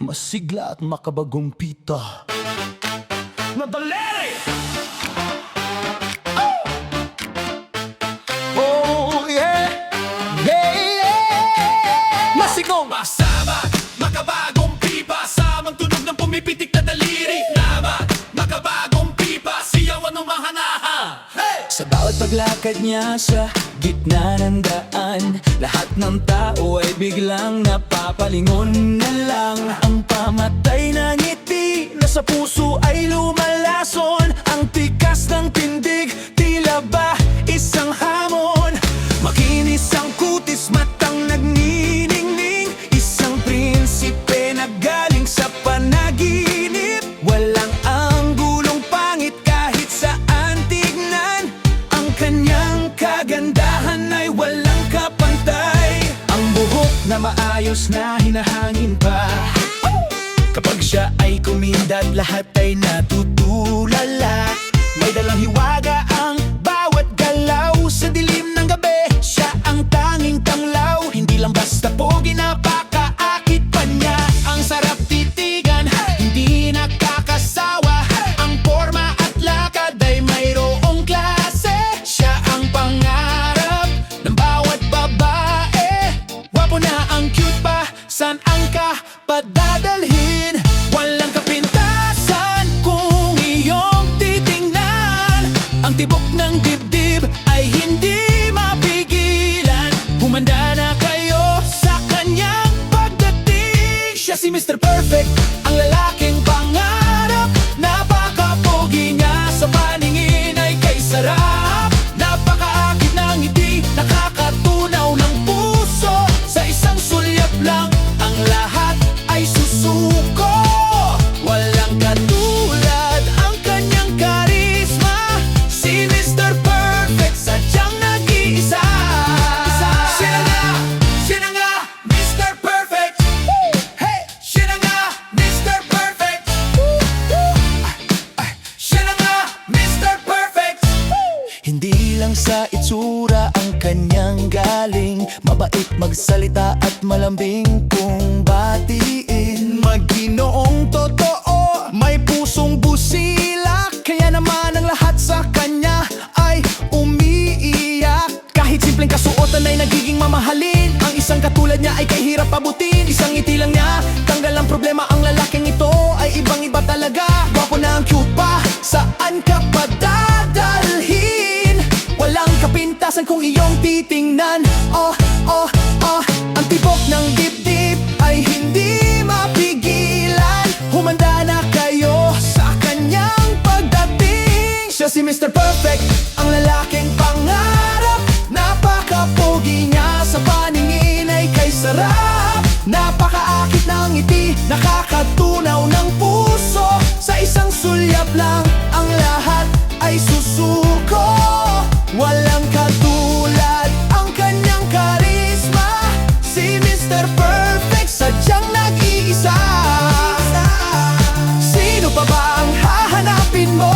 masigla at makabagong pita na daliri. Oh yeah, yeah, yeah. Masigaw, Masama, makabagong pipa, samang tunog ng pumipitik na daliri. Nama, makabagong pipa, siyawan ng mahanaha. Hey! Sa bawat paglakad niya sa gitna ng daan, lahat ng tao ay biglang napapalingon na lang. Ang pamatay na ngiti na sa puso ay lumalason. Ang tikas ng tindig, tila ba isang hamon. Makinis ang kutis, matang nagniningning. Isang prinsipe na galing sa panaginip. Walang anggulong pangit kahit saan tignan. Ang kanyang kagandahan ay walang kapantay. Ang buhok na maayos na hinahangin pa. Kapag siya ay kumindat, lahat ay natutulala. May dalang hiwaga ang bawat galaw. Sa dilim ng gabi, siya ang tanging tanglaw. Hindi lang basta pogi, napakaakit pa niya. Ang sarap titigan, hindi nakakasawa. Ang forma at lakad ay mayroong klase. Siya ang pangarap ng bawat babae. Wapo na ang cute pa, saan ang kapadadalhin? Walang kapintasan kung iyong titingnan. Ang tibok ng dibdib ay hindi mapigilan. Humanda na kayo sa kanyang pagdating. Siya si Mr. Perfect, ang lalaking pangarap. Napaka-pogi niya, sa paningin ay kay sarap. Napakaakit ng ngiti, nakakatunaw ng puso. Sa isang sulyap lang, ang lahat ay susuko. Walang katulad ang kanyang karisma. Si Mr. Perfect, sadyang nag-iisa. Siya na nga, Mr. Perfect. Hey! Siya na nga, Mr. Perfect. Siya na nga, Mr. Perfect. Hindi lang sa itsura ang kanyang galing. Mabait magsalita at malambing kung batiin. Mag-ginoong totoo, may pusong busila. Kaya naman ang lahat sa kanya ay umiiyak. Kahit simpleng kasuotan ay nagiging mamahalin. Ang isang katulad niya ay kahirap abutin. Isang ngiti lang niya, tanggal ang problema. Ang lalaking ito ay ibang-iba talaga. Gwapo na ang cute pa, saan ka pa dadalhin? Walang kapintasan kung iyong titingnan. Oh, oh, oh, ang tibok ng dibdib ay hindi mapigilan. Humanda na kayo sa kanyang pagdating. Siya si Mr. Perfect, ang lalaking pangarap. Napaka-pogi niya, sa paningin ay kay sarap. Napakaakit ng ngiti, nakakatunaw ng puso. Sa isang sulyap lang, ang lahat ay susuko. Walang katulad ang kanyang karisma. Si Mr. Perfect, sadyang nag-iisa. Sino pa ba ang hahanapin mo?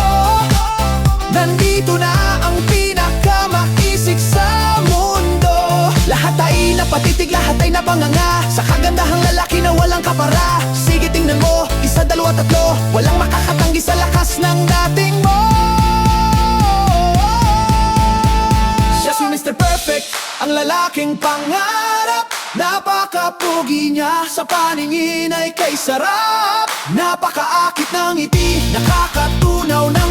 Nandito na ang pinakamaisik sa mundo. Lahat ay napatitig, lahat ay napanganga sa kagandahang lalaki na walang kapara. Sige tingnan mo, isa, dalawa, tatlo. Walang makakatanggi sa lakas ng dating mo. Siya si Mr. Perfect, ang lalaking pangarap. Napaka-pogi niya, sa paningin ay kay sarap. Napakaakit ng ngiti, nakakatunaw na